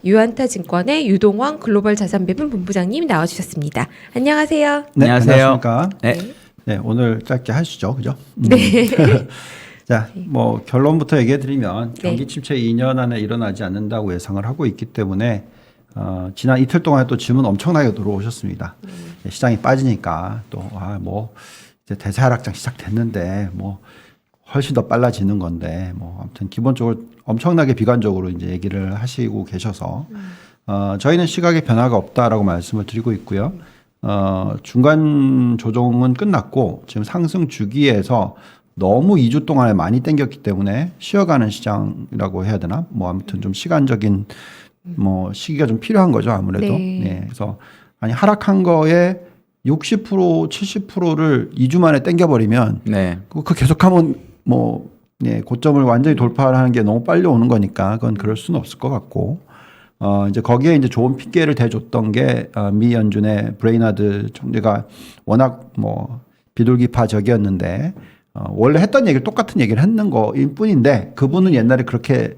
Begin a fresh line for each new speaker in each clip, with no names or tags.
유한타증권의 유동원 글로벌 자산배분 본부장님 나와주셨습니다. 안녕하세요.
네,
안녕하세요.
안녕하십니까.
네.
네, 오늘 짧게 하시죠, 그죠?
네.
자, 뭐 결론부터 얘기해드리면
네.
경기 침체 2년 안에 일어나지 않는다고 예상을 하고 있기 때문에 지난 이틀 동안에 또 질문 엄청나게 들어오셨습니다. 시장이 빠지니까 또 뭐 이제 대세 하락장 시작됐는데 뭐 훨씬 더 빨라지는 건데 뭐 아무튼 기본적으로 엄청나게 비관적으로 이제 얘기를 하시고 계셔서 저희는 시각에 변화가 없다라고 말씀을 드리고 있고요. 중간 조정은 끝났고 지금 상승 주기에서 너무 2주 동안에 많이 땡겼기 때문에 쉬어가는 시장이라고 해야 되나? 뭐 아무튼 좀 시간적인 뭐 시기가 좀 필요한 거죠, 아무래도.
네.
네. 그래서 아니 하락한 거에 60% 70%를 2주 만에 땡겨버리면
네.
그 계속하면 뭐 예, 고점을 완전히 돌파하는 게 너무 빨리 오는 거니까 그건 그럴 수는 없을 것 같고 이제 거기에 이제 좋은 핑계를 대줬던 게 미 연준의 브레이나드 총재가 워낙 뭐 비둘기파적이었는데 원래 했던 얘기를 똑같은 얘기를 했는 거일 뿐인데 그분은 옛날에 그렇게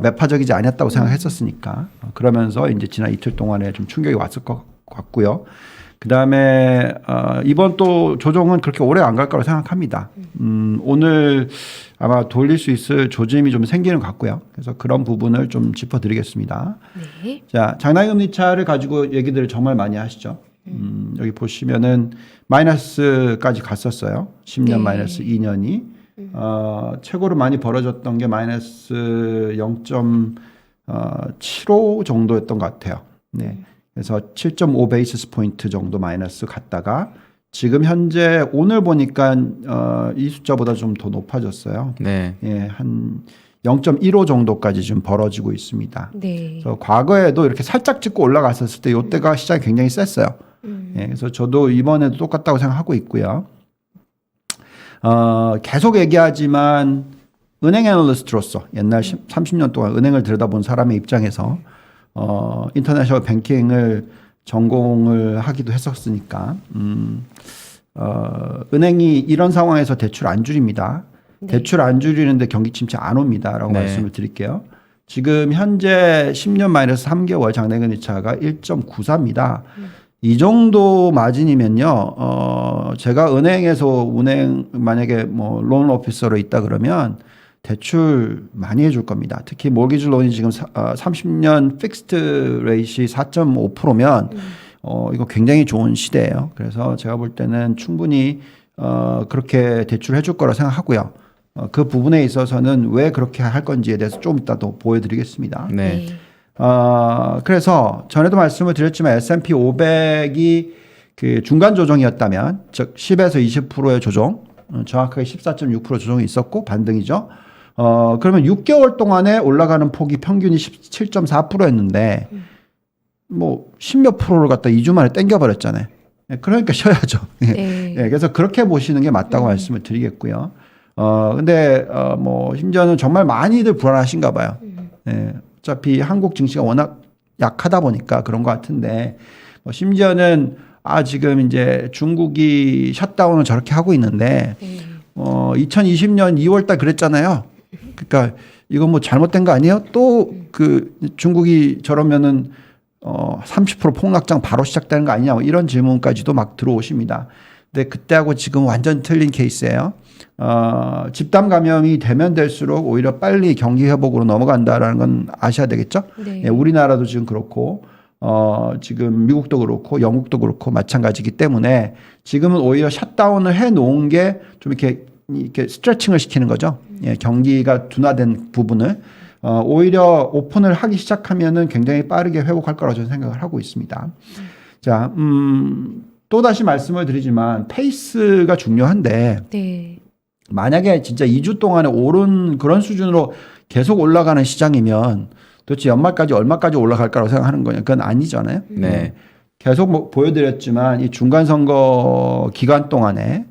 매파적이지 않았다고 생각했었으니까 그러면서 이제 지난 이틀 동안에 좀 충격이 왔을 것 같고요. 그 다음에 이번 또 조정은 그렇게 오래 안 갈 거라고 생각합니다. 오늘 아마 돌릴 수 있을 조짐이 좀 생기는 것 같고요. 그래서 그런 부분을 좀 짚어드리겠습니다.
네.
자, 장난금리 차를 가지고 얘기들을 정말 많이 하시죠. 여기 보시면은 마이너스까지 갔었어요. 10년
네.
마이너스 2년이. 최고로 많이 벌어졌던 게 마이너스 0.75 정도였던 것 같아요. 네. 그래서 7.5 베이시스 포인트 정도 마이너스 갔다가 지금 현재 오늘 보니까 이 숫자보다 좀 더 높아졌어요.
네.
예, 한 0.15 정도까지 좀 벌어지고 있습니다.
네.
그래서 과거에도 이렇게 살짝 찍고 올라갔었을 때 이때가 시장이 굉장히 셌어요. 예, 그래서 저도 이번에도 똑같다고 생각하고 있고요. 계속 얘기하지만 은행 애널리스트로서 옛날 30년 동안 은행을 들여다본 사람의 입장에서 인터내셔널 뱅킹을 전공을 하기도 했었으니까 은행이 이런 상황에서 대출 안 줄입니다.
네.
대출 안 줄이는데 경기 침체 안 옵니다라고
네.
말씀을 드릴게요. 지금 현재 10년 마이너스 3개월 장내금리 차가 1.94입니다. 이 정도 마진이면요, 제가 은행에서 만약에 뭐 론 오피서로 있다 그러면 대출 많이 해줄 겁니다. 특히 모기지 론이 지금 30년 픽스트 레이시 4.5%면 이거 굉장히 좋은 시대예요. 그래서 제가 볼 때는 충분히 그렇게 대출해 줄 거라 생각하고요. 그 부분에 있어서는 왜 그렇게 할 건지에 대해서 좀 이따 또 보여드리겠습니다.
네.
그래서 전에도 말씀을 드렸지만 S&P 500이 그 중간 조정이었다면 즉 10에서 20%의 조정, 정확하게 14.6% 조정이 있었고 반등이죠. 그러면 6개월 동안에 올라가는 폭이 평균이 17.4%였는데 뭐 10몇 프로를 갖다 2주 만에 땡겨버렸잖아요. 그러니까 쉬어야죠.
네.
예, 그래서 그렇게 보시는 게 맞다고 말씀을 드리겠고요. 근데 뭐 심지어는 정말 많이들 불안하신가 봐요. 예, 어차피 한국 증시가 워낙 약하다 보니까 그런 것 같은데 심지어는 지금 이제 중국이 셧다운을 저렇게 하고 있는데 2020년 2월 달 그랬잖아요. 그러니까 이건 뭐 잘못된 거 아니에요? 또 그 중국이 저러면은 30% 폭락장 바로 시작되는 거 아니냐 뭐 이런 질문까지도 막 들어오십니다. 근데 그때하고 지금 완전 틀린 케이스예요. 집단 감염이 되면 될수록 오히려 빨리 경기 회복으로 넘어간다라는 건 아셔야 되겠죠.
네.
예, 우리나라도 지금 그렇고 지금 미국도 그렇고 영국도 그렇고 마찬가지이기 때문에 지금은 오히려 셧다운을 해 놓은 게 좀 이렇게 스트레칭을 시키는 거죠. 예, 경기가 둔화된 부분을 오히려 오픈을 하기 시작하면은 굉장히 빠르게 회복할 거라고 저는 생각을 하고 있습니다. 자, 또 다시 말씀을 드리지만 페이스가 중요한데
네.
만약에 진짜 2주 동안에 오른 그런 수준으로 계속 올라가는 시장이면 도대체 연말까지 얼마까지 올라갈까라고 생각하는 거냐? 그건 아니잖아요.
네.
계속 뭐 보여드렸지만 이 중간선거 기간 동안에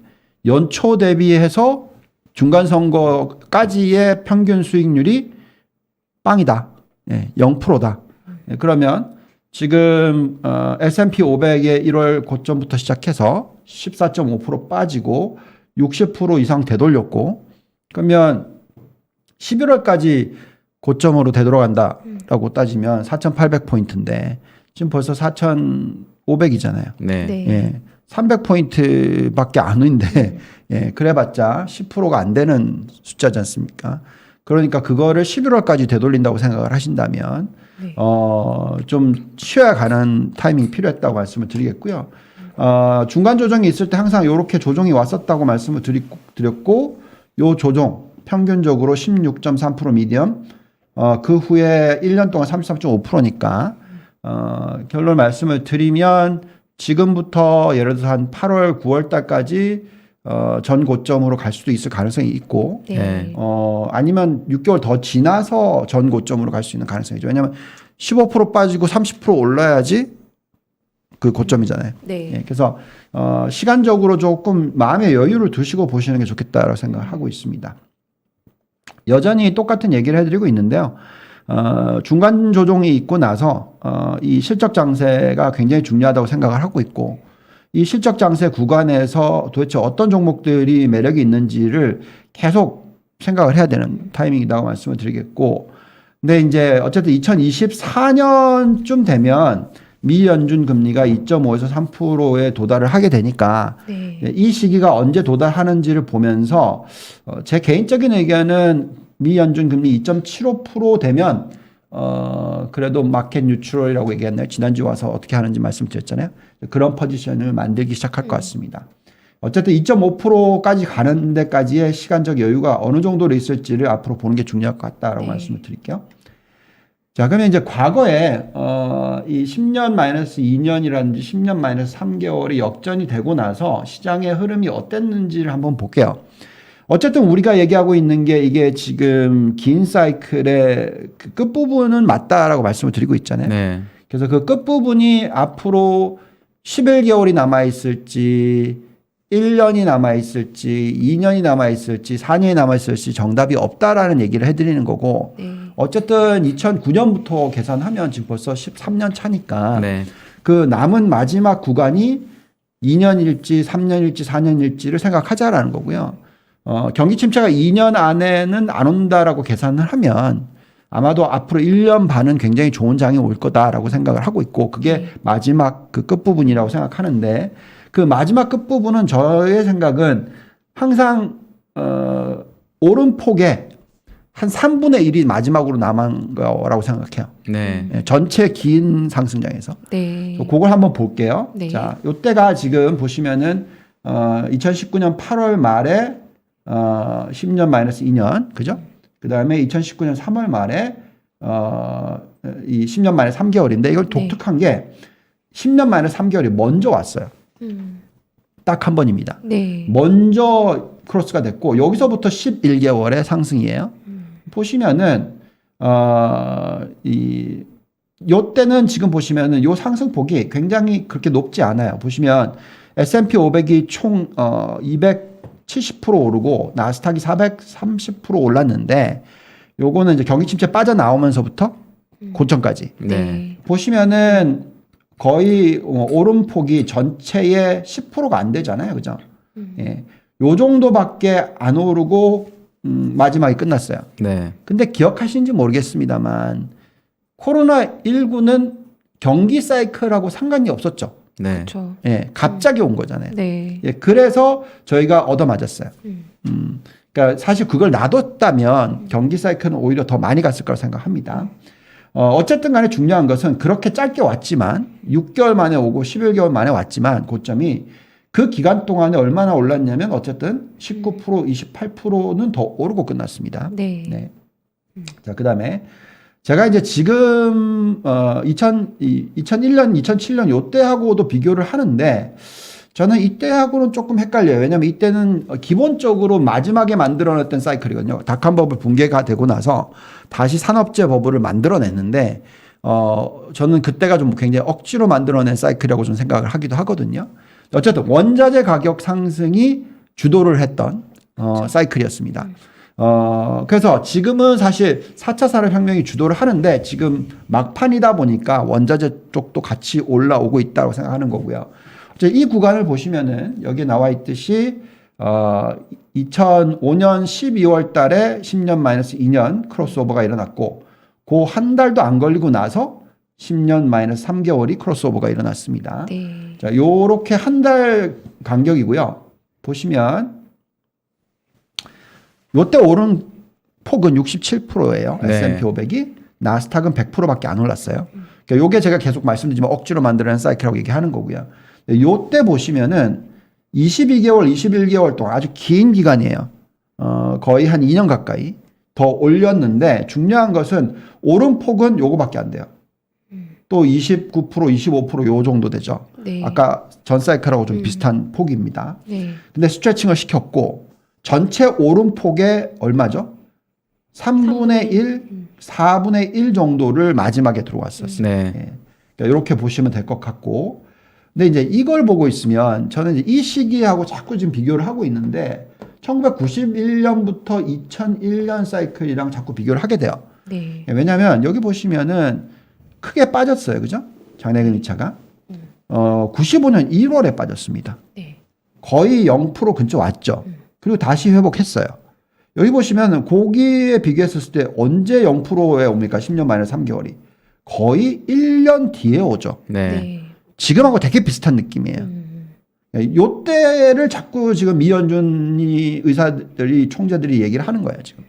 연초 대비해서 중간선거까지의 평균 수익률이 빵이다. 예, 0%다. 예, 그러면 지금 S&P 500의 1월 고점부터 시작해서 14.5% 빠지고 60% 이상 되돌렸고 그러면 11월까지 고점으로 되돌아간다라고 따지면 4,800포인트인데 지금 벌써 4,500이잖아요.
네.
네.
예. 300포인트밖에 안 오는데 예, 그래봤자 10%가 안 되는 숫자지 않습니까? 그러니까 그거를 11월까지 되돌린다고 생각을 하신다면
네.
좀 쉬어야 가는 타이밍이 필요했다고 말씀을 드리겠고요. 중간 조정이 있을 때 항상 이렇게 조정이 왔었다고 말씀을 드렸고 요 조정 평균적으로 16.3% 미디엄 그 후에 1년 동안 33.5%니까 결론 말씀을 드리면 지금부터 예를 들어서 한 8월 9월 달까지 전 고점으로 갈 수도 있을 가능성이 있고
네.
아니면 6개월 더 지나서 전 고점으로 갈 수 있는 가능성이죠. 왜냐하면 15% 빠지고 30% 올라야지 그 고점이잖아요.
네.
예, 그래서 시간적으로 조금 마음의 여유를 두시고 보시는 게 좋겠다라고 생각을 하고 있습니다. 여전히 똑같은 얘기를 해드리고 있는데요. 중간 조정이 있고 나서 이 실적 장세가 굉장히 중요하다고 생각을 하고 있고 이 실적 장세 구간에서 도대체 어떤 종목들이 매력이 있는지를 계속 생각을 해야 되는 타이밍이라고 말씀을 드리겠고 근데 이제 어쨌든 2024년쯤 되면 미 연준 금리가 2.5에서 3%에 도달을 하게 되니까
네.
이 시기가 언제 도달하는지를 보면서 제 개인적인 의견은 미 연준 금리 2.75% 되면 그래도 마켓 뉴트럴이라고 얘기했나요? 지난주 와서 어떻게 하는지 말씀드렸잖아요. 그런 포지션을 만들기 시작할 것 같습니다. 어쨌든 2.5%까지 가는 데까지의 시간적 여유가 어느 정도로 있을지를 앞으로 보는 게 중요할 것 같다라고 말씀을 드릴게요. 자, 그러면 이제 과거에 이 10년 마이너스 2년이라든지 10년 마이너스 3개월이 역전이 되고 나서 시장의 흐름이 어땠는지를 한번 볼게요. 어쨌든 우리가 얘기하고 있는 게 이게 지금 긴 사이클의 그 끝부분은 맞다라고 말씀을 드리고 있잖아요.
네.
그래서 그 끝부분이 앞으로 11개월이 남아있을지 1년이 남아있을지 2년이 남아있을지 4년이 남아있을지 정답이 없다라는 얘기를 해드리는 거고
네.
어쨌든 2009년부터 계산하면 지금 벌써 13년 차니까
네.
그 남은 마지막 구간이 2년일지 3년일지 4년일지를 생각하자라는 거고요. 경기 침체가 2년 안에는 안 온다라고 계산을 하면 아마도 앞으로 1년 반은 굉장히 좋은 장이 올 거다라고 생각을 하고 있고 그게 마지막 그 끝부분이라고 생각하는데 그 마지막 끝부분은 저의 생각은 항상 오름폭에 한 3분의 1이 마지막으로 남은 거라고 생각해요.
네.
예, 전체 긴 상승장에서.
네.
그걸 한번 볼게요.
네.
자, 요때가 지금 보시면은 2019년 8월 말에 10년 마이너스 2년, 그죠? 그 다음에 2019년 3월 말에 이 10년 마이너스 3개월인데 이걸 독특한 게 10년 마이너스 3개월이 먼저 왔어요. 딱 한 번입니다.
네.
먼저 크로스가 됐고 여기서부터 11개월의 상승이에요. 보시면은 요때는 지금 보시면은 요 상승폭이 굉장히 그렇게 높지 않아요. 보시면 S&P 500이 총 270% 오르고 나스닥이 430% 올랐는데 요거는 이제 경기 침체 빠져나오면서부터 고점까지.
네.
보시면은 거의 오름폭이 전체의 10%가 안 되잖아요. 그죠? 예. 요 정도밖에 안 오르고 마지막에 끝났어요.
네.
근데 기억하시는지 모르겠습니다만 코로나19는 경기 사이클하고 상관이 없었죠.
네.
그렇죠.
예. 갑자기 온 거잖아요.
네.
예. 그래서 저희가 얻어맞았어요. 그러니까 사실 그걸 놔뒀다면 경기 사이클은 오히려 더 많이 갔을 거라고 생각합니다. 어쨌든 간에 중요한 것은 그렇게 짧게 왔지만 6개월 만에 오고 11개월 만에 왔지만 고점이 그 기간 동안에 얼마나 올랐냐면 어쨌든 19%, 28%는 더 오르고 끝났습니다.
네.
네. 자, 그 다음에 제가 이제 지금 2001년, 2007년 요때하고도 비교를 하는데 저는 이때하고는 조금 헷갈려요. 왜냐하면 이때는 기본적으로 마지막에 만들어냈던 사이클이거든요. 닷컴 버블 붕괴가 되고 나서 다시 산업재 버블을 만들어냈는데 저는 그때가 좀 굉장히 억지로 만들어낸 사이클이라고 좀 생각을 하기도 하거든요. 어쨌든 원자재 가격 상승이 주도를 했던 사이클이었습니다. 그래서 지금은 사실 4차 산업혁명이 주도를 하는데 지금 막판이다 보니까 원자재 쪽도 같이 올라오고 있다고 생각하는 거고요. 이 구간을 보시면은 여기 나와 있듯이 2005년 12월 달에 10년 마이너스 2년 크로스오버가 일어났고 그 한 달도 안 걸리고 나서 10년 마이너스 3개월이 크로스오버가 일어났습니다.
네.
자, 요렇게 한 달 간격이고요. 보시면 요때 오른 폭은 67%예요.
네.
S&P 500이 나스닥은 100%밖에 안 올랐어요. 그러니까 요게 제가 계속 말씀드리지만 억지로 만들어낸 사이클이라고 얘기하는 거고요. 요때 보시면은 22개월, 21개월 동안 아주 긴 기간이에요. 거의 한 2년 가까이 더 올렸는데 중요한 것은 오른 폭은 요거밖에 안 돼요. 또 29%, 25%요 정도 되죠.
네.
아까 전 사이클하고 좀 비슷한 폭입니다.
네.
근데 스트레칭을 시켰고 전체 오름폭의 얼마죠? 3분의 1, 4분의 1 정도를 마지막에 들어왔었어요.
네.
예. 그러니까 이렇게 보시면 될 것 같고. 근데 이제 이걸 보고 있으면 저는 이제 이 시기하고 자꾸 지금 비교를 하고 있는데 1991년부터 2001년 사이클이랑 자꾸 비교를 하게 돼요.
네.
왜냐하면 여기 보시면은 크게 빠졌어요. 그죠? 장내근 2차가. 95년 1월에 빠졌습니다.
네.
거의 0% 근처 왔죠. 그리고 다시 회복했어요. 여기 보시면 고기에 비교했을 때 언제 0%에 옵니까? 10년 마이너스 3개월이. 거의 1년 뒤에 오죠.
네.
네.
지금하고 되게 비슷한 느낌이에요. 요때를 자꾸 지금 이현준이 의사들이 총재들이 얘기를 하는 거예요, 지금.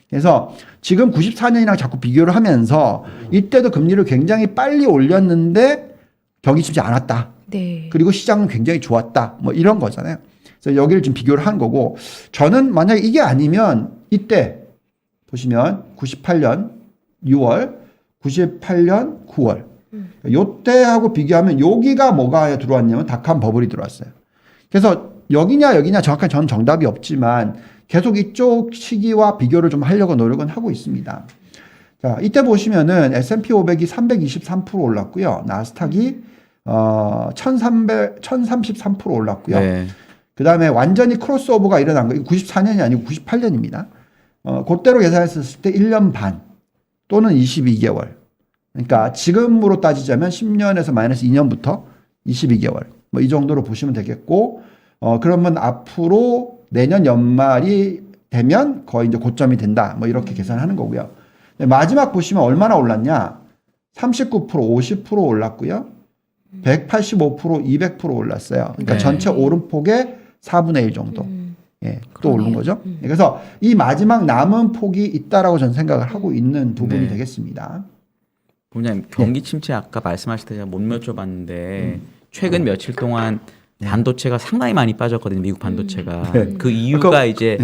그래서 지금 94년이랑 자꾸 비교를 하면서 이때도 금리를 굉장히 빨리 올렸는데 경기 침체 않았다.
네.
그리고 시장은 굉장히 좋았다. 뭐 이런 거잖아요. 그래서 여기를 좀 비교를 한 거고 저는 만약에 이게 아니면 이때 보시면 98년 6월, 98년 9월 요때하고 비교하면 여기가 뭐가 들어왔냐면 닷컴 버블이 들어왔어요. 그래서 여기냐 정확하게 저는 정답이 없지만 계속 이쪽 시기와 비교를 좀 하려고 노력은 하고 있습니다. 자, 이때 보시면은 S&P 500이 323% 올랐고요. 나스닥이 1033% 올랐고요.
네.
그 다음에 완전히 크로스오버가 일어난 거, 94년이 아니고 98년입니다. 그때로 계산했을 때 1년 반 또는 22개월. 그러니까 지금으로 따지자면 10년에서 마이너스 2년부터 22개월. 뭐 이 정도로 보시면 되겠고, 그러면 앞으로 내년 연말이 되면 거의 이제 고점이 된다. 뭐 이렇게 계산하는 거고요. 마지막 보시면 얼마나 올랐냐? 39%, 50% 올랐고요. 185%, 200% 올랐어요. 그러니까
네.
전체 오름폭의 4분의 1 정도. 예, 또
그러네요.
오른 거죠. 그래서 이 마지막 남은 폭이 있다라고 저는 생각을 하고 있는 부분이
네.
되겠습니다.
본부장님 경기 침체 아까 말씀하실 때 제가 못 여쭤봤는데 최근 며칠 동안 반도체가 상당히 많이 빠졌거든요. 미국 반도체가.
네.
그 이유가 이제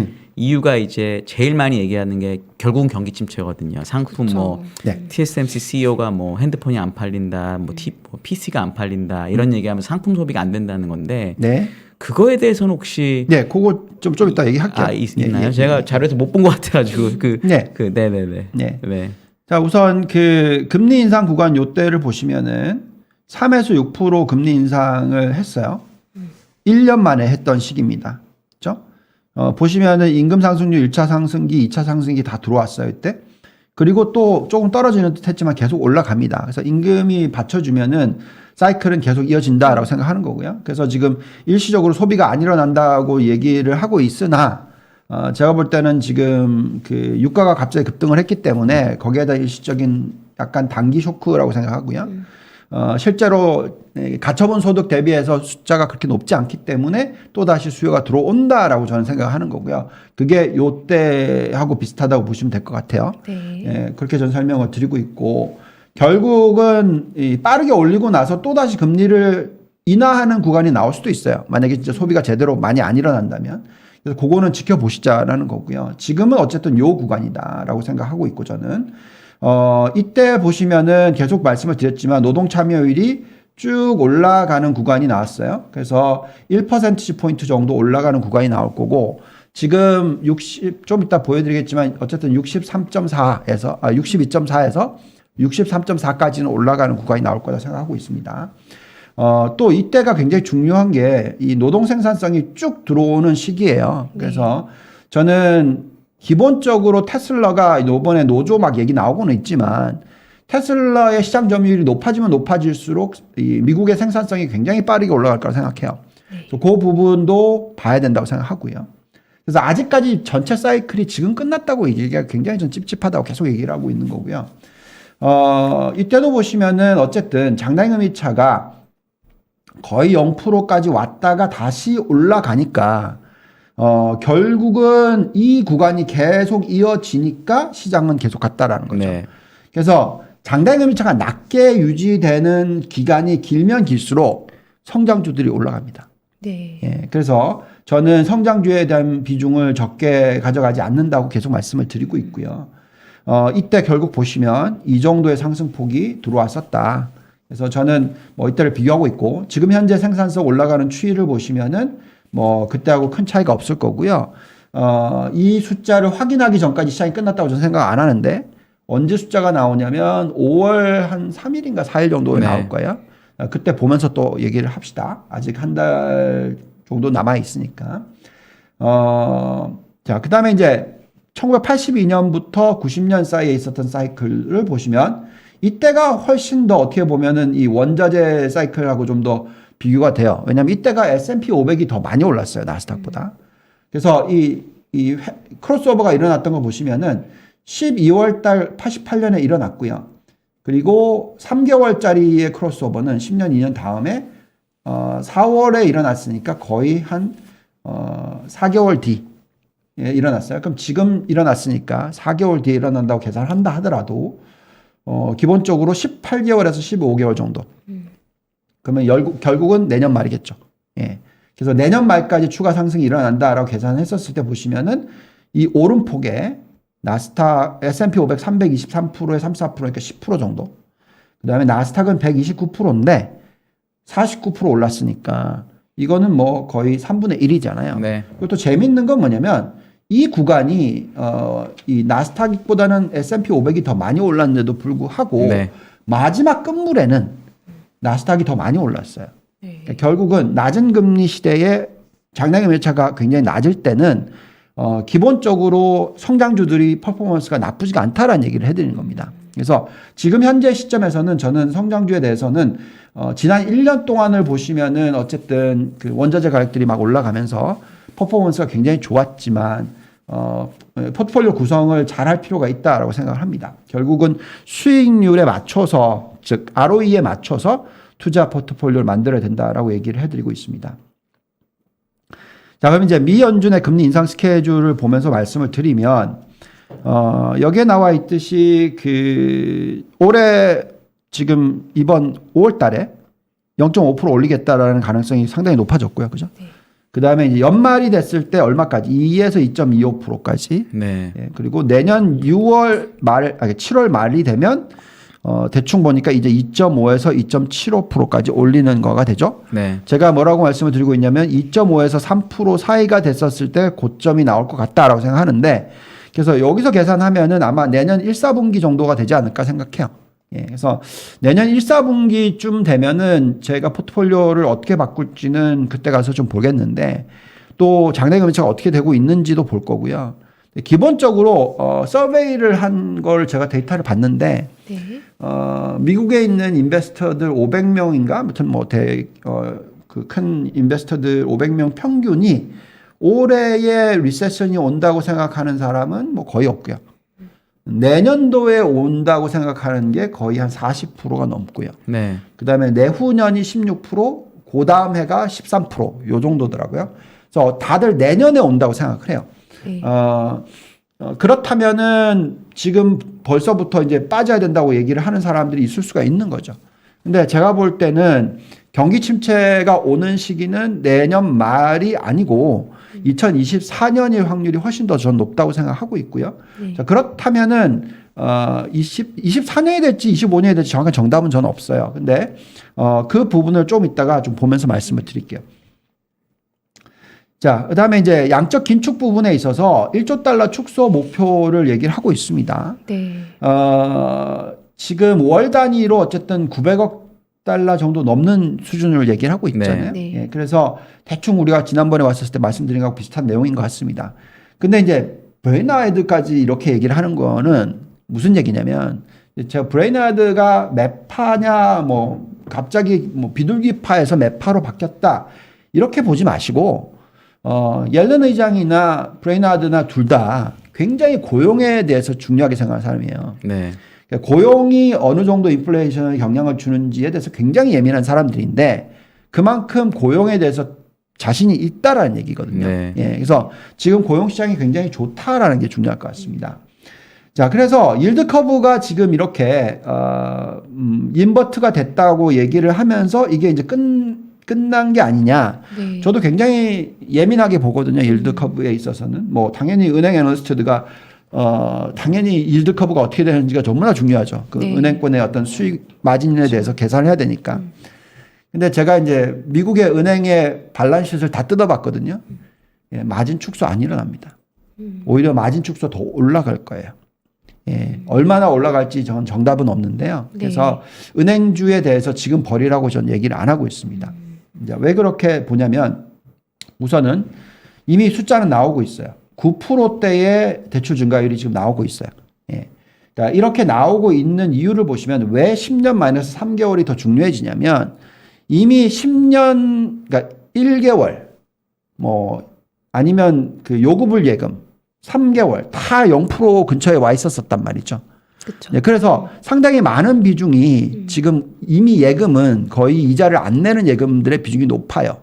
제일 많이 얘기하는 게 결국은 경기 침체거든요. 상품 뭐
네.
TSMC CEO가 뭐 핸드폰이 안 팔린다, 뭐 PC가 안 팔린다 이런 얘기하면 상품 소비가 안 된다는 건데
네.
그거에 대해서는 혹시
네, 그거 좀 이따 얘기할게요.
있나요?
예.
제가 자료에서 못 본 것 같아가지고
네.
네네네.
네.
네.
자, 우선 그 금리 인상 구간 요때를 보시면은 3에서 6% 금리 인상을 했어요. 1년 만에 했던 시기입니다. 그렇죠? 보시면은 임금 상승률 1차 상승기, 2차 상승기 다 들어왔어요, 이때. 그리고 또 조금 떨어지는 듯 했지만 계속 올라갑니다. 그래서 임금이 받쳐주면은 사이클은 계속 이어진다라고 생각하는 거고요. 그래서 지금 일시적으로 소비가 안 일어난다고 얘기를 하고 있으나 제가 볼 때는 지금 그 유가가 갑자기 급등을 했기 때문에 거기에다 일시적인 약간 단기 쇼크라고 생각하고요. 실제로 가처분 소득 대비해서 숫자가 그렇게 높지 않기 때문에 또다시 수요가 들어온다라고 저는 생각하는 거고요. 그게 요때하고 비슷하다고 보시면 될 것 같아요.
네.
예, 그렇게 전 설명을 드리고 있고 결국은 이 빠르게 올리고 나서 또다시 금리를 인하하는 구간이 나올 수도 있어요. 만약에 진짜 소비가 제대로 많이 안 일어난다면. 그래서 그거는 지켜보시자라는 거고요. 지금은 어쨌든 요 구간이다라고 생각하고 있고 저는 이때 보시면은 계속 말씀을 드렸지만 노동 참여율이 쭉 올라가는 구간이 나왔어요. 그래서 1%씩 포인트 정도 올라가는 구간이 나올 거고 지금 60 좀 이따 보여드리겠지만 어쨌든 63.4에서 62.4에서 63.4까지는 올라가는 구간이 나올 거다 생각하고 있습니다. 또 이때가 굉장히 중요한 게 이 노동 생산성이 쭉 들어오는 시기예요. 그래서 저는 기본적으로 테슬라가 이번에 노조 막 얘기 나오고는 있지만 테슬라의 시장 점유율이 높아지면 높아질수록 이 미국의 생산성이 굉장히 빠르게 올라갈 거라 생각해요. 그래서 그 부분도 봐야 된다고 생각하고요. 그래서 아직까지 전체 사이클이 지금 끝났다고 얘기가 굉장히 좀 찝찝하다고 계속 얘기를 하고 있는 거고요. 이때도 보시면은 어쨌든 장단금리 차가 거의 0%까지 왔다가 다시 올라가니까 결국은 이 구간이 계속 이어지니까 시장은 계속 갔다라는 거죠.
네.
그래서 장단금리 차가 낮게 유지되는 기간이 길면 길수록 성장주들이 올라갑니다.
네.
예, 그래서 저는 성장주에 대한 비중을 적게 가져가지 않는다고 계속 말씀을 드리고 있고요. 이때 결국 보시면 이 정도의 상승폭이 들어왔었다. 그래서 저는 뭐 이때를 비교하고 있고 지금 현재 생산성 올라가는 추이를 보시면은 뭐 그때하고 큰 차이가 없을 거고요. 이 숫자를 확인하기 전까지 시장이 끝났다고 저는 생각 안 하는데 언제 숫자가 나오냐면 5월 한 3일인가 4일 정도에
네.
나올 거예요. 그때 보면서 또 얘기를 합시다. 아직 한 달 정도 남아 있으니까. 자, 그다음에 이제 1982년부터 90년 사이에 있었던 사이클을 보시면 이때가 훨씬 더 어떻게 보면은 이 원자재 사이클하고 좀 더 비교가 돼요. 왜냐하면 이때가 S&P 500이 더 많이 올랐어요. 나스닥보다. 그래서 이 크로스오버가 일어났던 거 보시면은 12월 달 88년에 일어났고요. 그리고 3개월짜리의 크로스오버는 10년, 2년 다음에 4월에 일어났으니까 거의 한 4개월 뒤에 일어났어요. 그럼 지금 일어났으니까 4개월 뒤에 일어난다고 계산한다 하더라도 기본적으로 18개월에서 15개월 정도. 그러면 결국은 내년 말이겠죠. 예. 그래서 내년 말까지 추가 상승이 일어난다라고 계산했었을 때 보시면은 이 오름폭에 나스닥 S&P 500 323%에 34% 그러니까 10% 정도. 그다음에 나스닥은 129%인데 49% 올랐으니까 이거는 뭐 거의 3분의 1이잖아요.
네.
그리고 또 재밌는 건 뭐냐면 이 구간이 이 나스닥보다는 S&P 500이 더 많이 올랐는데도 불구하고
네.
마지막 끝물에는 나스닥이 더 많이 올랐어요.
네.
그러니까 결국은 낮은 금리 시대에 장단기 매차가 굉장히 낮을 때는 기본적으로 성장주들이 퍼포먼스가 나쁘지가 않다라는 얘기를 해드리는 겁니다. 그래서 지금 현재 시점에서는 저는 성장주에 대해서는 지난 1년 동안을 보시면은 어쨌든 그 원자재 가격들이 막 올라가면서 퍼포먼스가 굉장히 좋았지만 포트폴리오 구성을 잘할 필요가 있다라고 생각을 합니다. 결국은 수익률에 맞춰서 즉 ROE에 맞춰서 투자 포트폴리오를 만들어야 된다라고 얘기를 해드리고 있습니다. 자, 그럼 이제 미 연준의 금리 인상 스케줄을 보면서 말씀을 드리면 여기에 나와 있듯이 그 올해 지금 이번 5월 달에 0.5% 올리겠다라는 가능성이 상당히 높아졌고요. 그죠?
네.
그다음에 이제 연말이 됐을 때 얼마까지? 2에서 2.25%까지.
네.
예, 그리고 내년 7월 말이 되면 대충 보니까 이제 2.5에서 2.75%까지 올리는 거가 되죠.
네.
제가 뭐라고 말씀을 드리고 있냐면 2.5에서 3% 사이가 됐었을 때 고점이 나올 것 같다라고 생각하는데 그래서 여기서 계산하면은 아마 내년 1, 4분기 정도가 되지 않을까 생각해요. 예, 그래서 내년 1, 4분기쯤 되면은 제가 포트폴리오를 어떻게 바꿀지는 그때 가서 좀 보겠는데 또 장단기 매차가 어떻게 되고 있는지도 볼 거고요. 기본적으로 서베이를 한 걸 제가 데이터를 봤는데
네.
미국에 있는 인베스터들 500명인가 아무튼 뭐 그 큰 인베스터들 500명 평균이 올해에 리세션이 온다고 생각하는 사람은 뭐 거의 없고요. 내년도에 온다고 생각하는 게 거의 한 40%가 넘고요.
네.
그다음에 내후년이 16%, 그 다음 해가 13%, 요 정도더라고요. 그래서 다들 내년에 온다고 생각을 해요.
네.
그렇다면은 지금 벌써부터 이제 빠져야 된다고 얘기를 하는 사람들이 있을 수가 있는 거죠. 근데 제가 볼 때는 경기 침체가 오는 시기는 내년 말이 아니고 2024년일 확률이 훨씬 더 전 높다고 생각하고 있고요.
네.
자, 그렇다면은 24년이 될지 25년이 될지 정확한 정답은 저는 없어요. 근데 그 부분을 좀 이따가 좀 보면서 말씀을 드릴게요. 자, 그다음에 이제 양적 긴축 부분에 있어서 1조 달러 축소 목표를 얘기를 하고 있습니다.
네.
지금 월 단위로 어쨌든 900억 달러 정도 넘는 수준을 얘기를 하고 있잖아요.
네.
예, 그래서 대충 우리가 지난번에 왔을 때 말씀드린 것하고 비슷한 내용인 것 같습니다. 근데 이제 브레이나드까지 이렇게 얘기를 하는 거는 무슨 얘기냐면 제가 브레이나드가 매파냐 뭐 갑자기 뭐 비둘기파에서 매파로 바뀌었다 이렇게 보지 마시고 옐런 의장이나 브레이나드나 둘 다 굉장히 고용에 대해서 중요하게 생각하는 사람이에요.
네.
그러니까 고용이 어느 정도 인플레이션에 영향을 주는지에 대해서 굉장히 예민한 사람들인데 그만큼 고용에 대해서 자신이 있다라는 얘기거든요.
네.
예, 그래서 지금 고용 시장이 굉장히 좋다라는 게 중요할 것 같습니다. 자, 그래서 일드 커브가 지금 이렇게 인버트가 됐다고 얘기를 하면서 이게 이제 끝난 게 아니냐.
네.
저도 굉장히 예민하게 보거든요. 일드 커브에 있어서는 뭐 당연히 은행 애널리스트가 당연히 일드 커브가 어떻게 되는지가 너무나 중요하죠. 그
네.
은행권의 어떤 수익 마진에 대해서 계산을 해야 되니까. 근데 제가 이제 미국의 은행의 발란시트를 다 뜯어봤거든요. 예, 마진 축소 안 일어납니다. 오히려 마진 축소 더 올라갈 거예요. 예, 얼마나 올라갈지 저는 정답은 없는데요. 그래서 은행주에 대해서 지금 버리라고 전 얘기를 안 하고 있습니다. 이제 왜 그렇게 보냐면 우선은 이미 숫자는 나오고 있어요. 9%대의 대출 증가율이 지금 나오고 있어요. 예. 그러니까 이렇게 나오고 있는 이유를 보시면 왜 10년 마이너스 3개월이 더 중요해지냐면 이미 10년, 그러니까 1개월, 뭐, 아니면 그 요구불 예금 3개월 다 0% 근처에 와 있었단 말이죠.
그렇죠.
네, 그래서 상당히 많은 비중이 지금 이미 예금은 거의 이자를 안 내는 예금들의 비중이 높아요.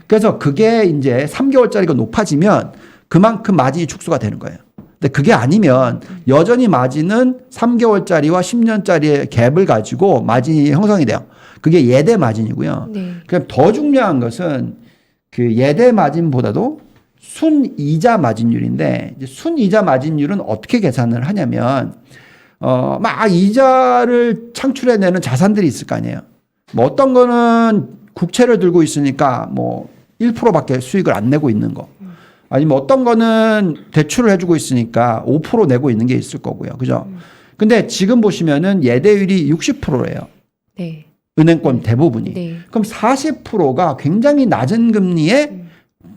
그래서 그게 이제 3개월짜리가 높아지면 그만큼 마진이 축소가 되는 거예요. 근데 그게 아니면 여전히 마진은 3개월짜리와 10년짜리의 갭을 가지고 마진이 형성이 돼요. 그게 예대 마진이고요.
네.
그럼 더 중요한 것은 그 예대 마진보다도 순이자 마진율인데 이제 순이자 마진율은 어떻게 계산을 하냐면 막 이자를 창출해내는 자산들이 있을 거 아니에요. 뭐 어떤 거는 국채를 들고 있으니까 뭐 1%밖에 수익을 안 내고 있는 거. 아니면 어떤 거는 대출을 해주고 있으니까 5% 내고 있는 게 있을 거고요. 그죠? 근데 지금 보시면은 예대율이 60%예요.
네.
은행권 대부분이.
네.
그럼 40%가 굉장히 낮은 금리에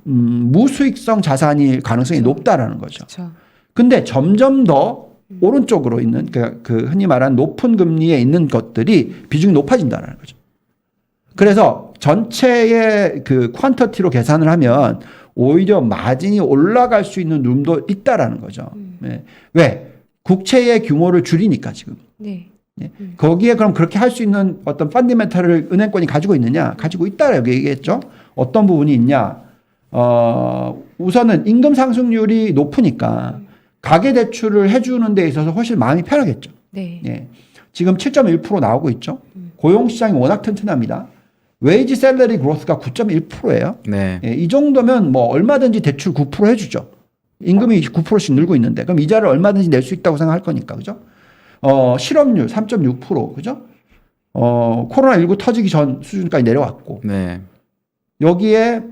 무수익성 자산일 가능성이 높다라는 거죠.
그렇죠.
근데 점점 더 오른쪽으로 있는 그 흔히 말하는 높은 금리에 있는 것들이 비중이 높아진다는 거죠. 그래서 전체의 그 퀀터티로 계산을 하면 오히려 마진이 올라갈 수 있는 룸도 있다라는 거죠. 네. 왜? 국채의 규모를 줄이니까 지금.
네.
예. 거기에 그럼 그렇게 할 수 있는 어떤 펀디멘탈을 은행권이 가지고 있느냐? 가지고 있다라고 얘기했죠. 어떤 부분이 있냐? 우선은 임금 상승률이 높으니까 가계 대출을 해주는 데 있어서 훨씬 마음이 편하겠죠.
네.
예. 지금 7.1% 나오고 있죠. 고용 시장이 워낙 튼튼합니다. 웨이지 셀러리 그로스가 9.1%예요.
네.
예, 이 정도면 뭐 얼마든지 대출 9% 해주죠. 임금이 9%씩 늘고 있는데 그럼 이자를 얼마든지 낼 수 있다고 생각할 거니까 그죠? 실업률 3.6% 그죠? 코로나19 터지기 전 수준까지 내려왔고
네.
여기에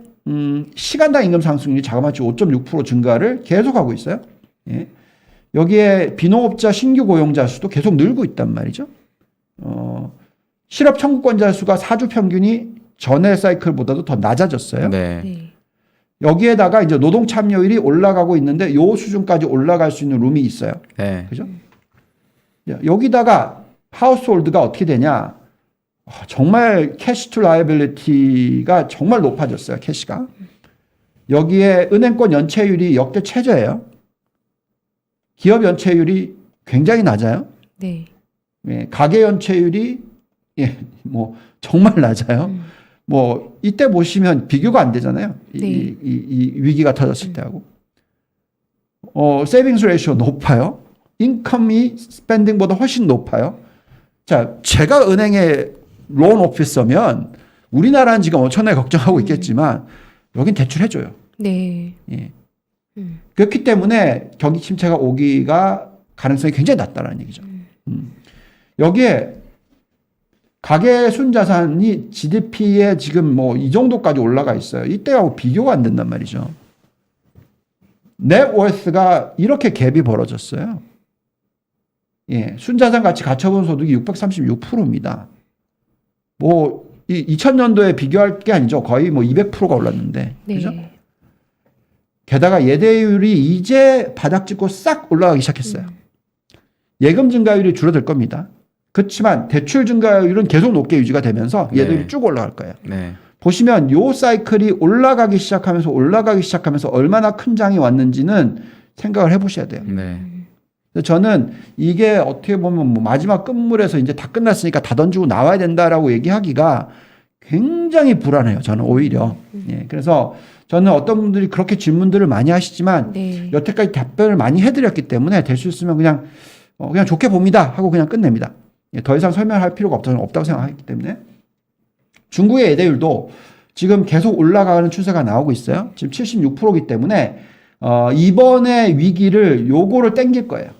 시간당 임금 상승률이 자그마치 5.6% 증가를 계속하고 있어요. 예. 여기에 비농업자 신규 고용자 수도 계속 늘고 있단 말이죠. 실업 청구권자 수가 4주 평균이 전의 사이클보다도 더 낮아졌어요.
네.
네.
여기에다가 이제 노동 참여율이 올라가고 있는데 요 수준까지 올라갈 수 있는 룸이 있어요.
네.
그죠? 여기다가 하우스홀드가 어떻게 되냐? 정말 캐시 투 라이빌리티가 정말 높아졌어요. 캐시가. 여기에 은행권 연체율이 역대 최저예요. 기업 연체율이 굉장히 낮아요.
네.
예, 가계 연체율이 예, 뭐 정말 낮아요. 뭐 이때 보시면 비교가 안 되잖아요.
네.
이 위기가 터졌을 때하고. 세이빙스 레이시오 높아요. 인컴이 스펜딩보다 훨씬 높아요. 자, 제가 은행의 론 오피서면 우리나라는 지금 엄청나게 걱정하고 있겠지만 여긴 대출해줘요.
네.
예. 그렇기 때문에 경기 침체가 오기가 가능성이 굉장히 낮다라는 얘기죠. 여기에 가계 순자산이 GDP에 지금 뭐 이 정도까지 올라가 있어요. 이때하고 비교가 안 된단 말이죠. 넷워스가 이렇게 갭이 벌어졌어요. 예, 순자산 가치 가처분 소득이 636%입니다. 뭐, 2000년도에 비교할 게 아니죠. 거의 뭐 200%가 올랐는데.
네.
그죠? 게다가 예대율이 이제 바닥 찍고 싹 올라가기 시작했어요. 예금 증가율이 줄어들 겁니다. 그렇지만 대출 증가율은 계속 높게 유지가 되면서 예대율이
네.
쭉 올라갈 거예요.
네.
보시면 요 사이클이 올라가기 시작하면서 얼마나 큰 장이 왔는지는 생각을 해보셔야 돼요.
네.
저는 이게 어떻게 보면 뭐 마지막 끝물에서 이제 다 끝났으니까 다 던지고 나와야 된다라고 얘기하기가 굉장히 불안해요. 저는 오히려. 예, 그래서 저는 어떤 분들이 그렇게 질문들을 많이 하시지만
네.
여태까지 답변을 많이 해드렸기 때문에 될 수 있으면 그냥 좋게 봅니다 하고 그냥 끝냅니다. 예, 더 이상 설명할 필요가 없다고 생각하기 때문에 중국의 예대율도 지금 계속 올라가는 추세가 나오고 있어요. 지금 76%이기 때문에 이번에 위기를 요거를 땡길 거예요.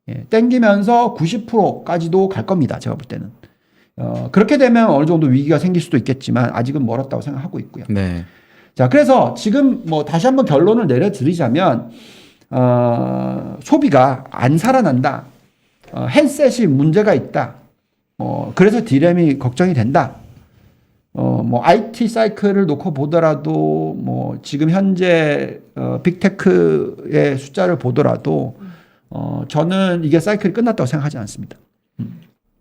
예, 땡기면서 90%까지도 갈 겁니다. 제가 볼 때는. 그렇게 되면 어느 정도 위기가 생길 수도 있겠지만 아직은 멀었다고 생각하고 있고요.
네.
자, 그래서 지금 뭐 다시 한번 결론을 내려드리자면 소비가 안 살아난다. 핸셋이 문제가 있다. 그래서 디램이 걱정이 된다. 뭐 IT 사이클을 놓고 보더라도 뭐 지금 현재 빅테크의 숫자를 보더라도 저는 이게 사이클이 끝났다고 생각하지 않습니다.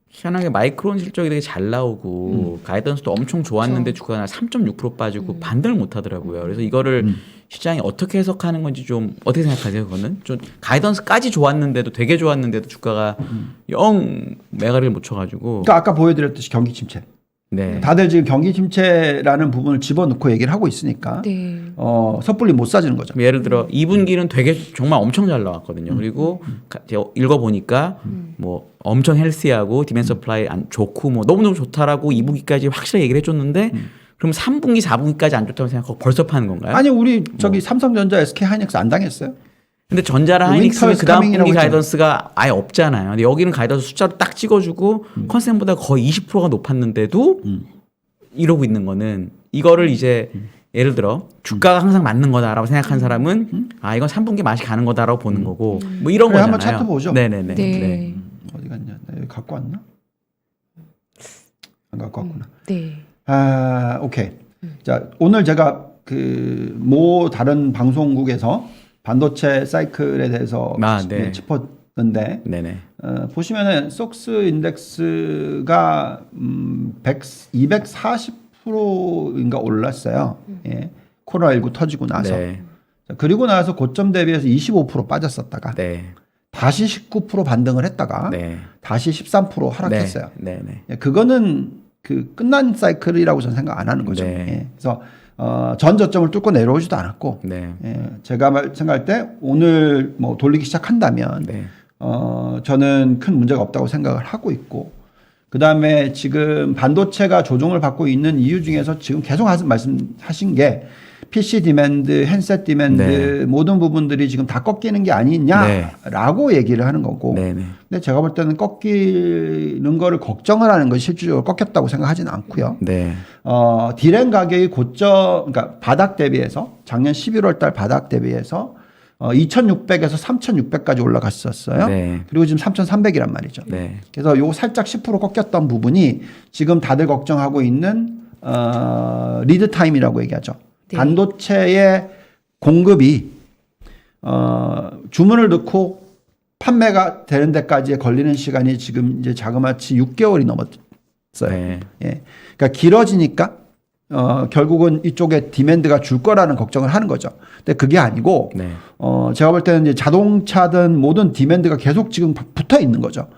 희한하게 마이크론 실적이 되게 잘 나오고 가이던스도 엄청 좋았는데 주가가 3.6% 빠지고 반등을 못 하더라고요. 그래서 이거를 시장이 어떻게 해석하는 건지 좀 어떻게 생각하세요? 그거는 좀 가이던스까지 좋았는데도 되게 좋았는데도 주가가 영 메가리를 못 쳐가지고.
그러니까 아까 보여드렸듯이 경기 침체.
네.
다들 지금 경기 침체라는 부분을 집어넣고 얘기를 하고 있으니까
네.
섣불리 못 사주는 거죠.
예를 들어 2분기는 되게 정말 엄청 잘 나왔거든요. 그리고 제가 읽어보니까 뭐 엄청 헬시하고 디맨드 서플라이 안 좋고 뭐 너무너무 좋다라고 2분기까지 확실하게 얘기를 해줬는데 그럼 3분기, 4분기까지 안 좋다고 생각하고 벌써 파는 건가요?
아니 우리 저기 삼성전자, SK 하이닉스 안 당했어요?
근데 전자랑 하이닉스는 그 다음 분기
했잖아요.
가이던스가 아예 없잖아요. 근데 여기는 가이던스 숫자로 딱 찍어주고 컨센보다 거의 20%가 높았는데도 이러고 있는 거는 이거를 이제 예를 들어 주가가 항상 맞는 거다라고 생각한 사람은 아 이건 3분기 맛이 가는 거다라고 보는 거고 뭐 이런
그래,
거잖아요.
한번 차트 보죠.
네네네.
네.
네.
어디 갔냐? 나 여기 갖고 왔나? 안 갖고 왔구나.
네.
아, 오케이. 자, 오늘 제가 모 다른 방송국에서 반도체 사이클에 대해서
네.
짚었는데
네네.
보시면은 속스 인덱스가 240%인가 올랐어요. 예. 코로나19 터지고 나서.
네.
자, 그리고 나서 고점 대비해서 25% 빠졌었다가
네.
다시 19% 반등을 했다가
네.
다시 13% 하락했어요.
네. 네.
예, 그거는 끝난 사이클이라고 저는 생각 안 하는 거죠.
네.
예, 그래서 전 저점을 뚫고 내려오지도 않았고,
네.
예, 제가 생각할 때 오늘 뭐 돌리기 시작한다면,
네.
저는 큰 문제가 없다고 생각을 하고 있고, 그 다음에 지금 반도체가 조정을 받고 있는 이유 중에서 지금 계속 말씀하신 게 PC 디맨드, 핸셋 디맨드
네.
모든 부분들이 지금 다 꺾이는 게 아니냐라고 얘기를 하는 거고.
네. 네.
근데 제가 볼 때는 꺾이는 거를 걱정을 하는 것이 실질적으로 꺾였다고 생각하지는 않고요.
네.
디램 가격이 그러니까 바닥 대비해서 작년 11월 달 바닥 대비해서 2,600에서 3,600까지 올라갔었어요.
네.
그리고 지금 3,300이란 말이죠.
네.
그래서 요 살짝 10% 꺾였던 부분이 지금 다들 걱정하고 있는 리드 타임이라고 얘기하죠.
네.
반도체의 공급이 주문을 넣고 판매가 되는 데까지 걸리는 시간이 지금 이제 자그마치 6개월이 넘었어요.
네.
예. 그러니까 길어지니까 결국은 이쪽에 디맨드가 줄 거라는 걱정을 하는 거죠. 근데 그게 아니고
네.
제가 볼 때는 이제 자동차든 모든 디맨드가 계속 지금 붙어 있는 거죠.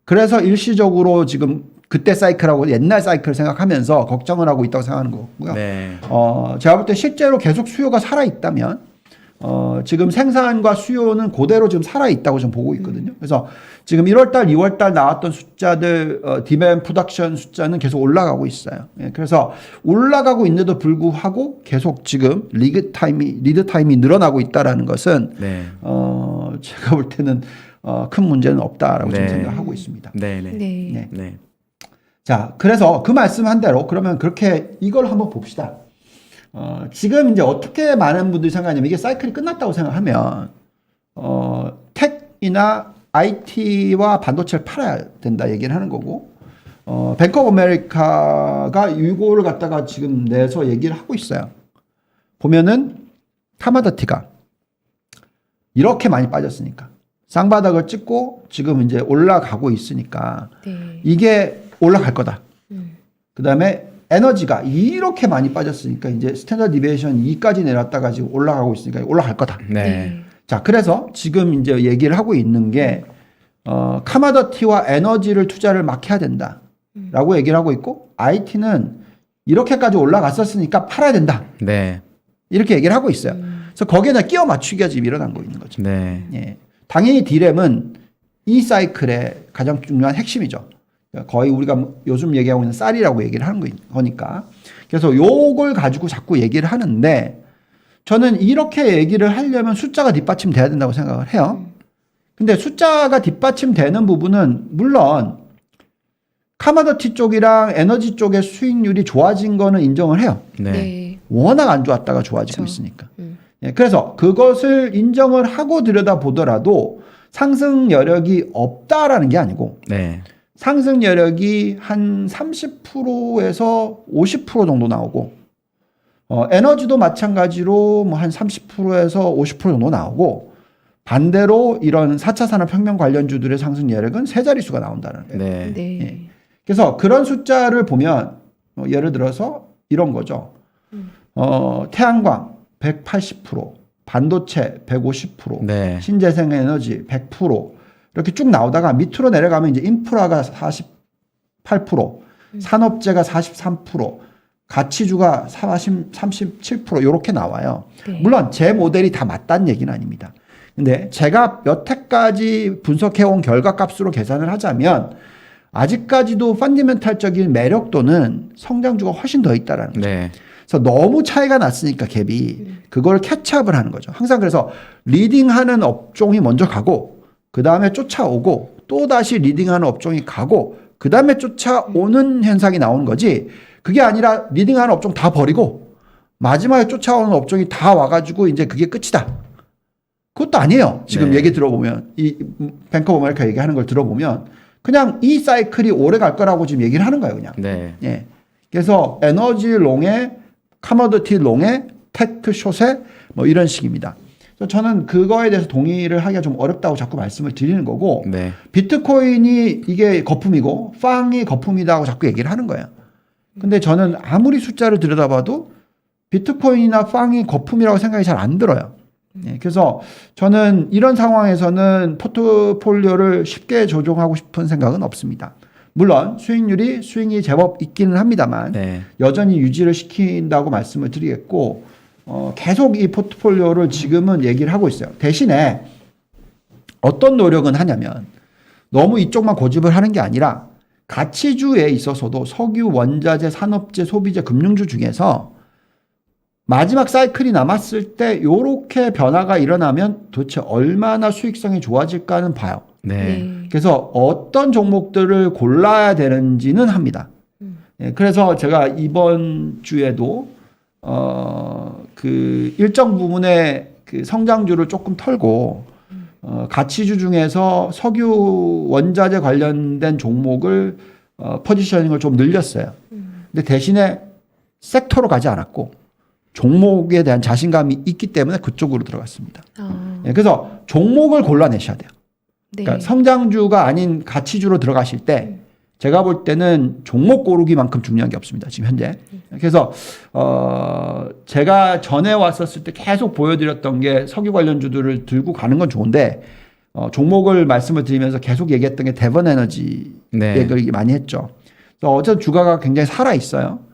그래서 일시적으로 지금 그때 사이클하고 옛날 사이클 생각하면서 걱정을 하고 있다고 생각하는 거고요.
네.
제가 볼 때 실제로 계속 수요가 살아 있다면 지금 생산과 수요는 그대로 지금 살아 있다고 좀 보고 있거든요. 그래서 지금 1월달, 2월달 나왔던 숫자들 디맨 프로덕션 숫자는 계속 올라가고 있어요. 예, 그래서 올라가고 있는데도 불구하고 계속 지금 리드 타임이 늘어나고 있다라는 것은
네.
제가 볼 때는 큰 문제는 없다라고 좀
네.
생각하고 있습니다.
네. 네.
네.
네.
네.
자, 그래서 그 말씀한 대로 그러면 그렇게 이걸 한번 봅시다. 지금 이제 어떻게 많은 분들이 생각하냐면 이게 사이클이 끝났다고 생각하면 텍이나 IT와 반도체를 팔아야 된다 얘기를 하는 거고 뱅크 오브 아메리카가 이거를 갖다가 지금 내서 얘기를 하고 있어요. 보면은 카마더티가 이렇게 많이 빠졌으니까 쌍바닥을 찍고 지금 이제 올라가고 있으니까
네.
이게 올라갈 거다. 그 다음에 에너지가 이렇게 많이 빠졌으니까 이제 스탠다드 디비에이션 2까지 내렸다가 지금 올라가고 있으니까 올라갈 거다.
네.
자, 그래서 지금 이제 얘기를 하고 있는 게 카마더티와 에너지를 투자를 막 해야 된다라고 얘기를 하고 있고 IT는 이렇게까지 올라갔었으니까 팔아야 된다.
네.
이렇게 얘기를 하고 있어요. 그래서 거기에 끼워 맞추기가 지금 일어나고 있는 거죠.
네.
예. 당연히 디램은 이 사이클의 가장 중요한 핵심이죠. 거의 우리가 요즘 얘기하고 있는 쌀이라고 얘기를 하는 거니까. 그래서 요걸 가지고 자꾸 얘기를 하는데 저는 이렇게 얘기를 하려면 숫자가 뒷받침돼야 된다고 생각을 해요. 근데 숫자가 뒷받침되는 부분은 물론 카마더티 쪽이랑 에너지 쪽의 수익률이 좋아진 거는 인정을 해요.
네.
네.
워낙 안 좋았다가 좋아지고
그렇죠.
있으니까. 예, 그래서 그것을 인정을 하고 들여다보더라도 상승 여력이 없다라는 게 아니고
네.
상승 여력이 한 30%에서 50% 정도 나오고 에너지도 마찬가지로 뭐 한 30%에서 50% 정도 나오고 반대로 이런 4차 산업혁명 관련주들의 상승 여력은 세 자릿수가 나온다는 거예요.
네.
네.
예. 그래서 그런 숫자를 보면 예를 들어서 이런 거죠. 태양광 180%, 반도체 150%,
네.
신재생에너지 100% 이렇게 쭉 나오다가 밑으로 내려가면 이제 인프라가 48%, 산업재가 43%, 가치주가 37% 이렇게 나와요.
네.
물론 제 모델이 다 맞다는 얘기는 아닙니다. 근데 제가 여태까지 분석해온 결과값으로 계산을 하자면 아직까지도 펀디멘탈적인 매력도는 성장주가 훨씬 더 있다라는 거죠.
네.
그래서 너무 차이가 났으니까 갭이 그걸 캐치업을 하는 거죠. 항상 그래서 리딩하는 업종이 먼저 가고 그 다음에 쫓아오고 또 다시 리딩하는 업종이 가고 그 다음에 쫓아오는 현상이 나오는 거지. 그게 아니라 리딩하는 업종 다 버리고 마지막에 쫓아오는 업종이 다 와가지고 이제 그게 끝이다. 그것도 아니에요. 지금
네.
얘기 들어보면 이 뱅크 오브 아메리카 얘기하는 걸 들어보면 그냥 이 사이클이 오래 갈 거라고 지금 얘기를 하는 거예요. 그냥.
네.
예. 그래서 에너지 롱에 커머더티 롱에 테크 숏에 뭐 이런 식입니다. 그래서 저는 그거에 대해서 동의를 하기가 좀 어렵다고 자꾸 말씀을 드리는 거고
네.
비트코인이 이게 거품이고 팡이 거품이다 고 자꾸 얘기를 하는 거예요. 근데 저는 아무리 숫자를 들여다봐도 비트코인이나 팡이 거품이라고 생각이 잘 안 들어요. 예, 그래서 저는 이런 상황에서는 포트폴리오를 쉽게 조정하고 싶은 생각은 없습니다. 물론 수익이 제법 있기는 합니다만
네.
여전히 유지를 시킨다고 말씀을 드리겠고 계속 이 포트폴리오를 지금은 얘기를 하고 있어요. 대신에 어떤 노력은 하냐면 너무 이쪽만 고집을 하는 게 아니라 가치주에 있어서도 석유, 원자재, 산업재, 소비재, 금융주 중에서 마지막 사이클이 남았을 때 이렇게 변화가 일어나면 도대체 얼마나 수익성이 좋아질까는 봐요.
네.
그래서 어떤 종목들을 골라야 되는지는 합니다. 예, 그래서 제가 이번 주에도 그 일정 부분의 그 성장주를 조금 털고 가치주 중에서 석유 원자재 관련된 종목을 포지셔닝을 좀 늘렸어요. 근데 대신에 섹터로 가지 않았고 종목에 대한 자신감이 있기 때문에 그쪽으로 들어갔습니다. 예, 그래서 종목을 골라내셔야 돼요.
네.
그러니까 성장주가 아닌 가치주로 들어가실 때 제가 볼 때는 종목 고르기만큼 중요한 게 없습니다. 지금 현재. 그래서 제가 전에 왔었을 때 계속 보여드렸던 게 석유 관련주들을 들고 가는 건 좋은데 종목을 말씀을 드리면서 계속 얘기했던 게 대번 에너지
네.
얘기를 많이 했죠. 그래서 어쨌든 주가가 굉장히 살아 있어요.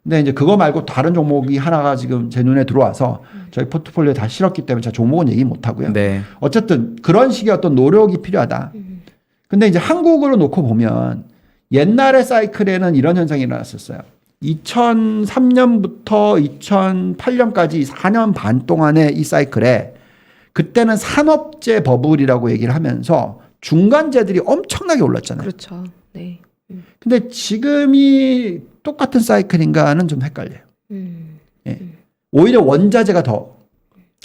근데 이제 그거 말고 다른 종목이 하나가 지금 제 눈에 들어와서 저희 포트폴리오에 다 실었기 때문에 제가 종목은 얘기 못 하고요.
네.
어쨌든 그런 식의 어떤 노력이 필요하다. 근데 이제 한국으로 놓고 보면 옛날의 사이클에는 이런 현상이 일어났었어요. 2003년부터 2008년까지 4년 반 동안의 이 사이클에 그때는 산업재 버블이라고 얘기를 하면서 중간재들이 엄청나게 올랐잖아요.
그렇죠. 네.
근데 지금이 똑같은 사이클인가는 좀 헷갈려요. 예. 오히려 원자재가 더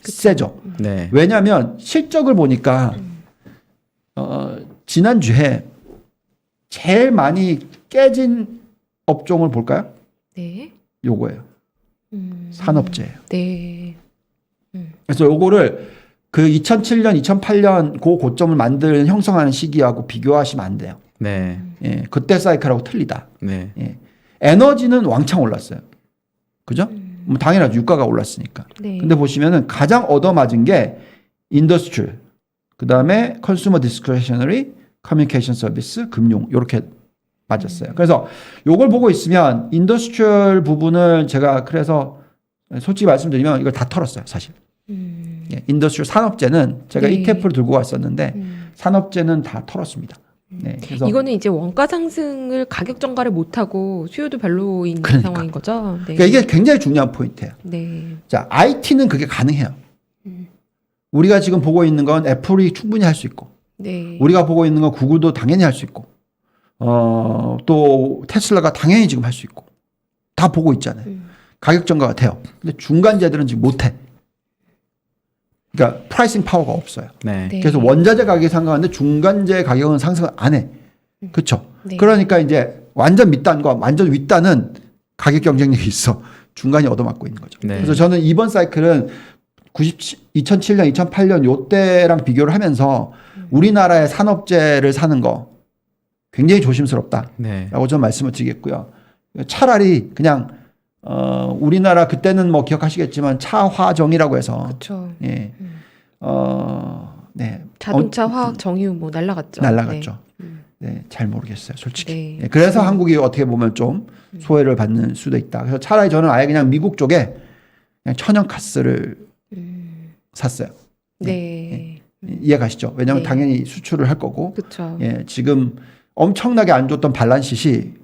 세죠.
네.
왜냐하면 실적을 보니까 지난주에 제일 많이 깨진 업종을 볼까요?
네.
요거예요. 산업재예요.
네.
그래서 요거를 그 2007년, 2008년 그 고점을 형성하는 시기하고 비교하시면 안 돼요.
네.
예, 그때 사이클하고 틀리다.
네.
예. 에너지는 왕창 올랐어요. 그죠? 뭐 당연하죠. 유가가 올랐으니까.
네.
근데 보시면은 가장 얻어맞은 게 인더스트리얼, 그다음에 컨슈머 디스크레셔너리, 커뮤니케이션 서비스, 금융 이렇게 맞았어요. 그래서 요걸 보고 있으면 인더스트리얼 부분을 제가 그래서 솔직히 말씀드리면 이걸 다 털었어요, 사실. 예, 인더스트리얼 산업재는 제가
네.
ETF를 들고 왔었는데 산업재는 다 털었습니다. 네, 그래서
이거는 이제 원가 상승을 가격 전가를 못 하고 수요도 별로인
그러니까.
상황인 거죠. 네.
그러니까 이게 굉장히 중요한 포인트예요.
네.
자, IT는 그게 가능해요. 우리가 지금 보고 있는 건 애플이 충분히 할 수 있고,
네.
우리가 보고 있는 건 구글도 당연히 할 수 있고, 또 테슬라가 당연히 지금 할 수 있고, 다 보고 있잖아요. 가격 전가가 돼요. 근데 중간재들은 지금 못해. 그러니까 프라이싱 파워가 없어요.
네.
네.
그래서 원자재 가격이 상승하는데 중간재 가격은 상승을 안 해. 그렇죠?
네.
그러니까 이제 완전 밑단과 완전 윗단은 가격 경쟁력이 있어. 중간이 얻어맞고 있는 거죠.
네.
그래서 저는 이번 사이클은 2007년, 2008년 요때랑 비교를 하면서 우리나라의 산업재를 사는 거 굉장히 조심스럽다라고
네.
저는 말씀을 드리겠고요. 차라리 그냥 우리나라 그때는 뭐 기억하시겠지만 차화정이라고 해서
그렇죠.
예. 네.
자동차, 화학, 정유 뭐 날라갔죠.
날라갔죠.
네.
네, 잘 모르겠어요, 솔직히.
네.
예, 그래서 한국이 어떻게 보면 좀 소외를 받는 수도 있다. 그래서 차라리 저는 아예 그냥 미국 쪽에 그냥 천연가스를 샀어요.
네.
이해가시죠? 왜냐하면
네.
당연히 수출을 할 거고,
그렇죠.
예, 지금 엄청나게 안 좋았던 발란시시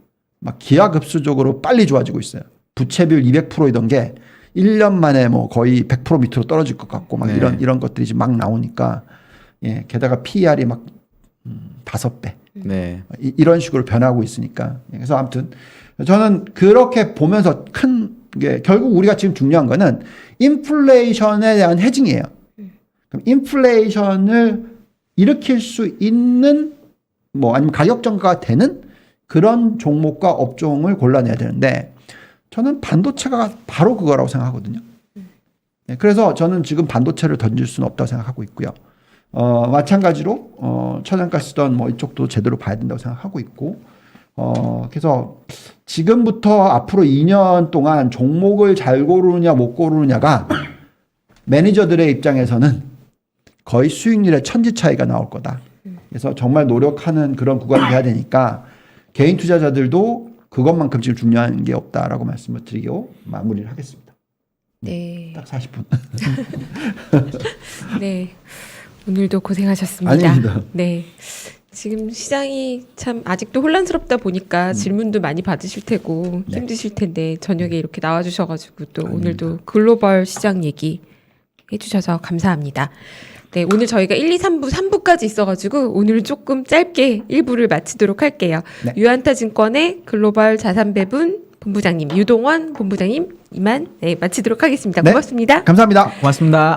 막 기하급수적으로 빨리 좋아지고 있어요. 부채비율 200%이던 게 1년 만에 뭐 거의 100% 밑으로 떨어질 것 같고 막
네.
이런 것들이 지금 막 나오니까, 예, 게다가 PER이 막 5배.
네.
이런 식으로 변하고 있으니까. 그래서 아무튼 저는 그렇게 보면서 큰 게 결국 우리가 지금 중요한 거는 인플레이션에 대한 헤징이에요. 그럼 인플레이션을 일으킬 수 있는 뭐 아니면 가격 전가가 되는 그런 종목과 업종을 골라내야 되는데 저는 반도체가 바로 그거라고 생각하거든요. 네, 그래서 저는 지금 반도체를 던질 수는 없다고 생각하고 있고요. 마찬가지로 천연가스던 뭐 이쪽도 제대로 봐야 된다고 생각하고 있고, 그래서 지금부터 앞으로 2년 동안 종목을 잘 고르느냐 못 고르느냐가 매니저들의 입장에서는 거의 수익률의 천지 차이가 나올 거다. 그래서 정말 노력하는 그런 구간이 돼야 되니까 개인 투자자들도 그것만큼 지금 중요한 게 없다라고 말씀을 드리고 마무리를 하겠습니다.
네.
딱 40분.
네. 오늘도 고생하셨습니다.
아닙니다.
네. 지금 시장이 참 아직도 혼란스럽다 보니까 질문도 많이 받으실 테고
네.
힘드실 텐데 저녁에 이렇게 나와주셔가지고 또
아닙니다.
오늘도 글로벌 시장 얘기 해주셔서 감사합니다. 네, 오늘 저희가 1, 2, 3부, 3부까지 있어가지고 오늘 조금 짧게 1부를 마치도록 할게요.
네.
유한타증권의 글로벌 자산배분 본부장님, 유동원 본부장님 이만 마치도록 하겠습니다.
네.
고맙습니다.
감사합니다.
고맙습니다.